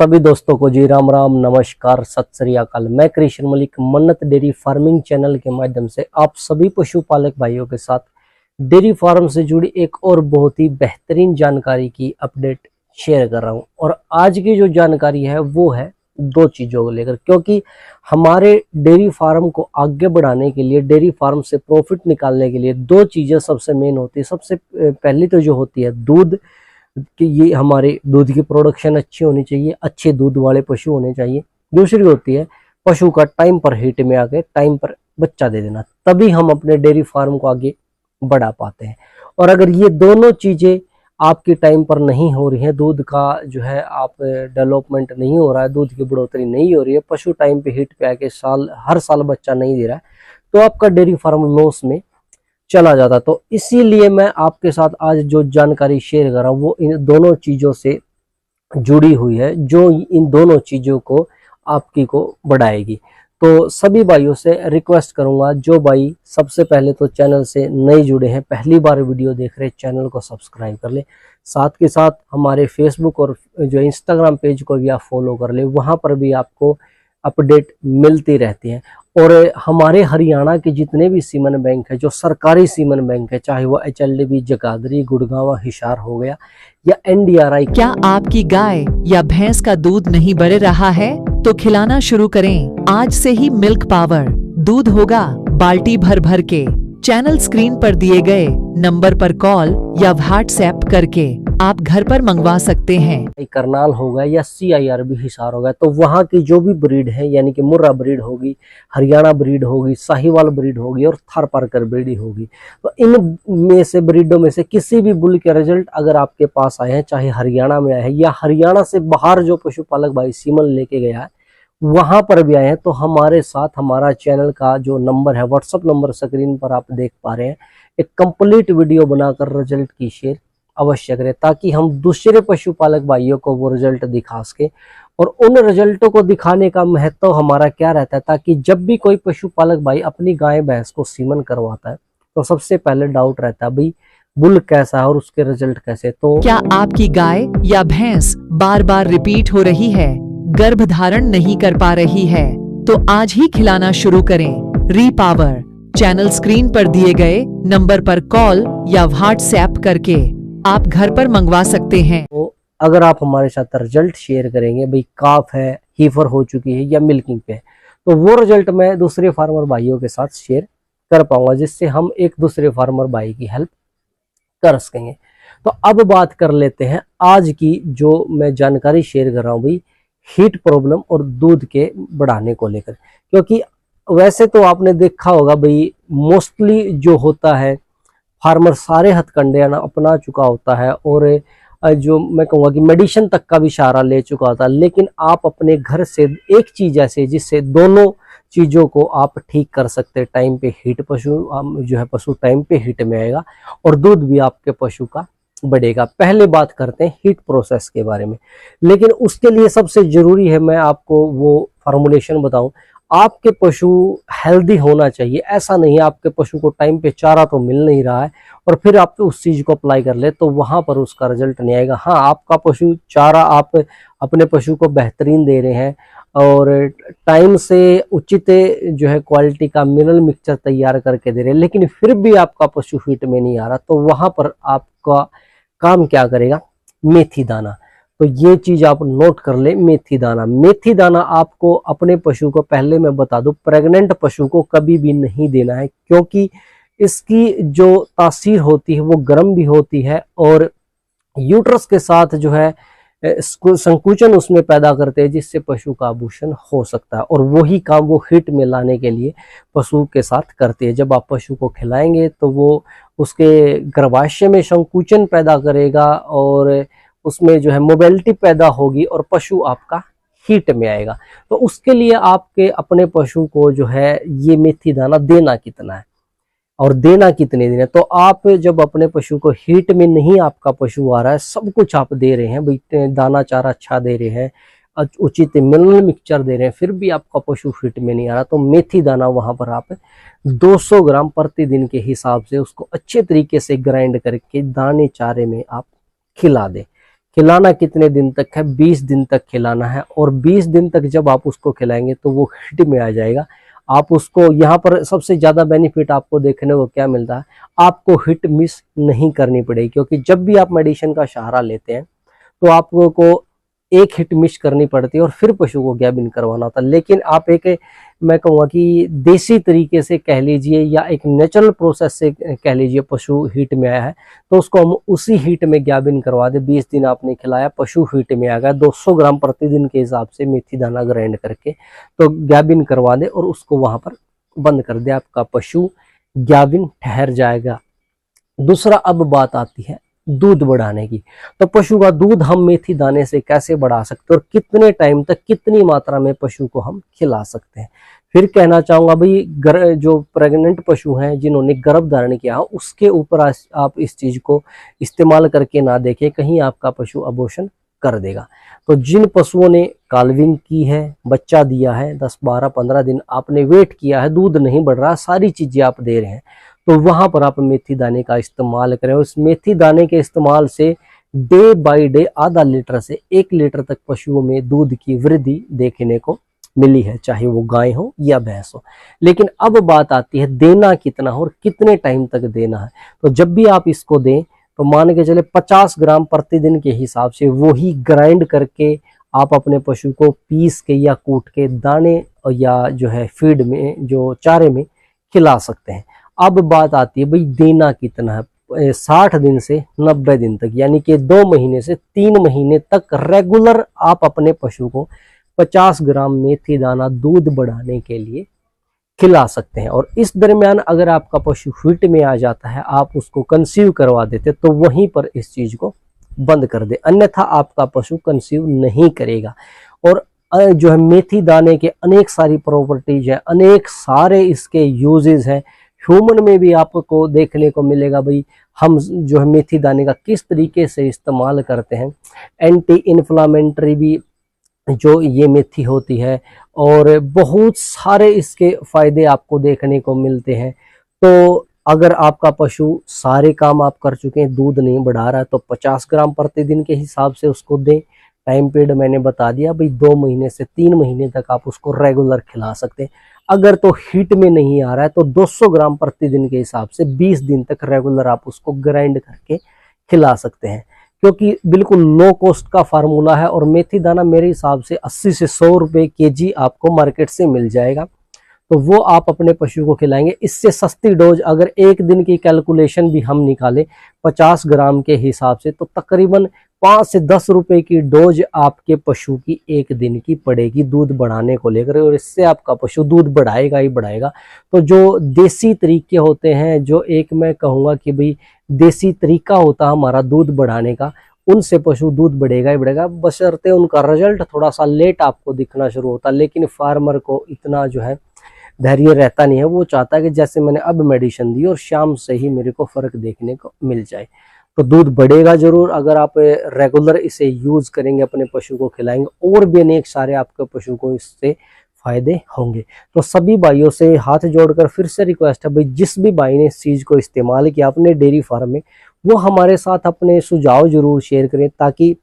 सभी दोस्तों को जी राम राम, नमस्कार, सत श्री अकाल। मैं कृष्ण मलिक मन्नत डेयरी फार्मिंग चैनल के माध्यम से आप सभी पशुपालक भाइयों के साथ डेयरी फार्म से जुड़ी एक और बहुत ही बेहतरीन जानकारी की अपडेट शेयर कर रहा हूं। और आज की जो जानकारी है वो है दो चीजों को लेकर, क्योंकि हमारे डेयरी फार्म को आगे बढ़ाने के लिए, डेयरी फार्म से प्रॉफिट निकालने के लिए दो चीजें सबसे मेन होती है। सबसे पहली तो जो होती है दूध, कि ये हमारे दूध की प्रोडक्शन अच्छी होनी चाहिए, अच्छे दूध वाले पशु होने चाहिए। दूसरी होती है पशु का टाइम पर हीट में आके टाइम पर बच्चा दे देना, तभी हम अपने डेयरी फार्म को आगे बढ़ा पाते हैं। और अगर ये दोनों चीजें आपकी टाइम पर नहीं हो रही है, दूध का जो है आप डेवलपमेंट नहीं हो रहा है, दूध की बढ़ोतरी नहीं हो रही है, पशु टाइम पे हीट पे आके हर साल बच्चा नहीं दे रहा है, तो आपका डेयरी फार्म लॉस में चला जाता। तो इसीलिए मैं आपके साथ आज जो जानकारी शेयर कर रहा हूँ वो इन दोनों चीजों से जुड़ी हुई है, जो इन दोनों चीजों को आपकी को बढ़ाएगी। तो सभी भाइयों से रिक्वेस्ट करूंगा, जो भाई सबसे पहले तो चैनल से नए जुड़े हैं, पहली बार वीडियो देख रहे हैं, चैनल को सब्सक्राइब कर ले। साथ के साथ हमारे फेसबुक और जो इंस्टाग्राम पेज को भी आप फॉलो कर ले, वहां पर भी आपको अपडेट मिलती रहती है। और हमारे हरियाणा के जितने भी सीमन बैंक है, जो सरकारी सीमन बैंक है, चाहे वो HLDB, जगाधरी, गुड़गांव, हिसार हो गया या NDRI। क्या आपकी गाय या भैंस का दूध नहीं बढ़ रहा है तो खिलाना शुरू करें आज से ही मिल्क पावर। दूध होगा बाल्टी भर भर के। चैनल स्क्रीन पर दिए गए नंबर पर कॉल या व्हाट्सएप करके आप घर पर मंगवा सकते हैं। करनाल होगा या CIRB हिसार होगा, तो वहाँ की जो भी ब्रीड है, यानी कि मुर्रा ब्रीड होगी, हरियाणा ब्रीड होगी, साहिवाल ब्रीड होगी और थारपारकर ब्रीड होगी, तो इन में से ब्रीडों में से किसी भी बुल के रिजल्ट अगर आपके पास आए हैं, चाहे हरियाणा में आए हैं या हरियाणा से बाहर जो पशुपालक भाई सीमन लेके गया है वहां पर भी आए हैं, तो हमारे साथ हमारा चैनल का जो नंबर है, व्हाट्सएप नंबर स्क्रीन पर आप देख पा रहे हैं, एक कंप्लीट वीडियो बनाकर रिजल्ट की शेयर अवश्य करें, ताकि हम दूसरे पशुपालक भाइयों को वो रिजल्ट दिखा सके। और उन रिजल्टों को दिखाने का महत्व हमारा क्या रहता है, ताकि जब भी कोई पशुपालक भाई अपनी गाय भैंस को सीमन करवाता है तो सबसे पहले डाउट रहता है भाई बुल कैसा है और उसके रिजल्ट कैसे। तो क्या आपकी गाय या भैंस बार बार रिपीट हो रही है, गर्भ धारण नहीं कर पा रही है, तो आज ही खिलाना शुरू करें रीपावर। चैनल स्क्रीन पर दिए गए नंबर पर कॉल या व्हाट्सएप करके आप घर पर मंगवा सकते हैं। तो अगर आप हमारे साथ रिजल्ट शेयर करेंगे, भाई काफ है, हीफर हो चुकी है या मिल्किंग पे है, तो वो रिजल्ट मैं दूसरे फार्मर भाइयों के साथ शेयर कर पाऊंगा, जिससे हम एक दूसरे फार्मर भाई की हेल्प कर सकेंगे। तो अब बात कर लेते हैं आज की जो मैं जानकारी शेयर कर रहा हूँ भाई हीट प्रॉब्लम और दूध के बढ़ाने को लेकर। क्योंकि वैसे तो आपने देखा होगा भाई मोस्टली जो होता है फार्मर सारे हथकंडे अपना चुका होता है, और जो मैं कहूँगा कि मेडिसिन तक का भी सहारा ले चुका होता है, लेकिन आप अपने घर से एक चीज ऐसे जिससे दोनों चीजों को आप ठीक कर सकते हैं। टाइम पे हीट पशु टाइम पे हीट में आएगा और दूध भी आपके पशु का बढ़ेगा। पहले बात करते हैं हीट प्रोसेस के बारे में, लेकिन उसके लिए सबसे जरूरी है मैं आपको वो फार्मूलेशन बताऊं। आपके पशु हेल्दी होना चाहिए। ऐसा नहीं है आपके पशु को टाइम पे चारा तो मिल नहीं रहा है और फिर आप उस चीज को अप्लाई कर ले, तो वहां पर उसका रिजल्ट नहीं आएगा। हाँ, आपका पशु चारा आप अपने पशु को बेहतरीन दे रहे हैं और टाइम से उचित जो है क्वालिटी का मिनरल मिक्सचर तैयार करके दे रहे हैं, लेकिन फिर भी आपका पशु हीट में नहीं आ रहा, तो वहां पर आपका काम क्या करेगा? मेथी दाना। तो ये चीज आप नोट कर ले, मेथी दाना। मेथी दाना आपको अपने पशु को, पहले मैं बता दूं, प्रेग्नेंट पशु को कभी भी नहीं देना है, क्योंकि इसकी जो तासीर होती है वो गर्म भी होती है और यूट्रस के साथ जो है संकुचन उसमें पैदा करते हैं, जिससे पशु का आभूषण हो सकता है। और वही काम वो हीट में लाने के लिए पशु के साथ करते हैं। जब आप पशु को खिलाएंगे तो वो उसके गर्भाशय में संकुचन पैदा करेगा और उसमें जो है मोबिलिटी पैदा होगी और पशु आपका हीट में आएगा। तो उसके लिए आपके अपने पशु को जो है ये मेथी दाना देना कितना है और देना कितने दिन है। तो आप जब अपने पशु को हीट में नहीं आपका पशु आ रहा है, सब कुछ आप दे रहे हैं भाई, दाना चारा अच्छा दे रहे हैं, उचित मिनरल मिक्सचर दे रहे हैं, फिर भी आपका पशु हीट में नहीं आ रहा, तो मेथी दाना वहां पर आप 200 ग्राम प्रतिदिन के हिसाब से उसको अच्छे तरीके से ग्राइंड करके दाने चारे में आप खिला दें। खिलाना कितने दिन तक है, 20 दिन तक खिलाना है। और 20 दिन तक जब आप उसको खिलाएंगे तो वो हिट में आ जाएगा। आप उसको यहाँ पर सबसे ज्यादा बेनिफिट आपको देखने को क्या मिलता है, आपको हिट मिस नहीं करनी पड़ेगी। क्योंकि जब भी आप मेडिसिन का सहारा लेते हैं तो आपको एक हिट मिस करनी पड़ती है और फिर पशु को गैबिन करवाना होता है। लेकिन आप एक, मैं कहूँगा कि देसी तरीके से कह लीजिए या एक नेचुरल प्रोसेस से कह लीजिए, पशु हीट में आया है तो उसको हम उसी हीट में गैबिन करवा दे। 20 दिन आपने खिलाया, पशु हीट में आ गया, 200 ग्राम प्रतिदिन के हिसाब से मेथी दाना ग्राइंड करके तो गैबिन करवा दे और उसको वहां पर बंद कर दे, आपका पशु गैबिन ठहर जाएगा। दूसरा, अब बात आती है दूध बढ़ाने की। तो पशु का दूध हम मेथी दाने से कैसे बढ़ा सकते हैं और कितने टाइम तक कितनी मात्रा में पशु को हम खिला सकते हैं। फिर कहना चाहूंगा भाई, जो प्रेग्नेंट पशु हैं जिन्होंने गर्भ धारण किया उसके ऊपर आप इस चीज को इस्तेमाल करके ना देखें, कहीं आपका पशु अबॉर्शन कर देगा। तो जिन पशुओं ने काल्विंग की है, बच्चा दिया है, 10, 12, 15 दिन आपने वेट किया है, दूध नहीं बढ़ रहा, सारी चीजें आप दे रहे हैं, तो वहां पर आप मेथी दाने का इस्तेमाल करें। उस मेथी दाने के इस्तेमाल से डे बाय डे आधा लीटर से 1 लीटर तक पशुओं में दूध की वृद्धि देखने को मिली है, चाहे वो गाय हो या भैंस हो। लेकिन अब बात आती है देना कितना हो और कितने टाइम तक देना है। तो जब भी आप इसको दें तो मान के चले 50 ग्राम प्रतिदिन के हिसाब से वही ग्राइंड करके आप अपने पशु को पीस के या कूट के दाने या जो है फीड में, जो चारे में खिला सकते हैं। अब बात आती है भाई देना कितना है। 60 दिन से 90 दिन तक, यानी कि 2 महीने से 3 महीने तक रेगुलर आप अपने पशु को 50 ग्राम मेथी दाना दूध बढ़ाने के लिए खिला सकते हैं। और इस दरमियान अगर आपका पशु फिट में आ जाता है, आप उसको कंसीव करवा देते, तो वहीं पर इस चीज को बंद कर दे, अन्यथा आपका पशु कंसीव नहीं करेगा। और जो है मेथी दाने के अनेक सारी प्रॉपर्टीज है, अनेक सारे इसके यूजेस हैं। ह्यूमन में भी आपको देखने को मिलेगा भाई, हम जो है मेथी दाने का किस तरीके से इस्तेमाल करते हैं। एंटी इन्फ्लामेंटरी भी जो ये मेथी होती है, और बहुत सारे इसके फायदे आपको देखने को मिलते हैं। तो अगर आपका पशु सारे काम आप कर चुके हैं, दूध नहीं बढ़ा रहा है, तो 50 ग्राम प्रतिदिन के हिसाब से उसको दें। टाइम पीरियड मैंने बता दिया भाई, 2 महीने से 3 महीने तक आप उसको रेगुलर खिला सकते हैं। अगर तो हीट में नहीं आ रहा है तो 200 ग्राम प्रतिदिन के हिसाब से 20 दिन तक रेगुलर आप उसको ग्राइंड करके खिला सकते हैं, क्योंकि बिल्कुल लो कॉस्ट का फार्मूला है। और मेथी दाना मेरे हिसाब से 80 से 100 रुपए केजी आपको मार्केट से मिल जाएगा, तो वो आप अपने पशु को खिलाएंगे। इससे सस्ती डोज अगर एक दिन की कैलकुलेशन भी हम निकालें 50 ग्राम के हिसाब से, तो तकरीबन 5 से 10 रुपए की डोज आपके पशु की एक दिन की पड़ेगी दूध बढ़ाने को लेकर, और इससे आपका पशु दूध बढ़ाएगा ही बढ़ाएगा। तो जो देसी तरीके होते हैं, जो एक मैं कहूँगा कि भाई देसी तरीका होता है हमारा दूध बढ़ाने का, उनसे पशु दूध बढ़ेगा ही बढ़ेगा, बशर्ते उनका रिजल्ट थोड़ा सा लेट आपको दिखना शुरू होता है। लेकिन फार्मर को इतना जो है धैर्य रहता नहीं है, वो चाहता है कि जैसे मैंने अब मेडिसिन दी और शाम से ही मेरे को फर्क देखने को मिल जाए। तो दूध बढ़ेगा जरूर अगर आप रेगुलर इसे यूज करेंगे, अपने पशु को खिलाएंगे, और भी अनेक सारे आपके पशु को इससे फायदे होंगे। तो सभी भाइयों से हाथ जोड़कर फिर से रिक्वेस्ट है भाई, जिस भी भाई ने इस चीज को इस्तेमाल किया अपने डेयरी फार्म में, वो हमारे साथ अपने सुझाव जरूर शेयर करें, ताकि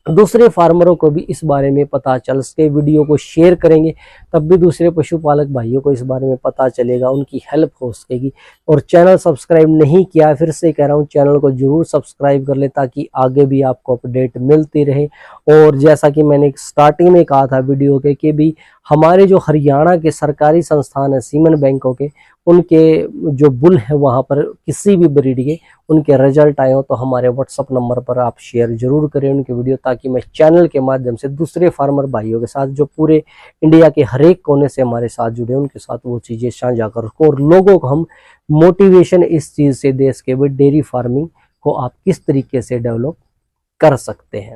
दूसरे फार्मरों को भी इस बारे में पता चल सके। वीडियो को शेयर करेंगे तब भी दूसरे पशुपालक भाइयों को इस बारे में पता चलेगा, उनकी हेल्प हो सकेगी। और चैनल सब्सक्राइब नहीं किया, फिर से कह रहा हूँ चैनल को जरूर सब्सक्राइब कर ले, ताकि आगे भी आपको अपडेट मिलती रहे। और जैसा कि मैंने स्टार्टिंग में कहा था वीडियो के कि भी हमारे जो हरियाणा के सरकारी संस्थान है सीमेंट बैंकों के, उनके जो बुल है वहाँ पर किसी भी ब्रीड के उनके रिजल्ट आए हो, तो हमारे व्हाट्सअप नंबर पर आप शेयर जरूर करें उनके वीडियो, ताकि मैं चैनल के माध्यम से दूसरे फार्मर भाइयों के साथ, जो पूरे इंडिया के हर एक कोने से हमारे साथ जुड़े, उनके साथ वो चीज़ें साझा कर सको, और लोगों को हम मोटिवेशन इस चीज़ से दे सके भाई डेयरी फार्मिंग को आप किस तरीके से डेवलप कर सकते हैं।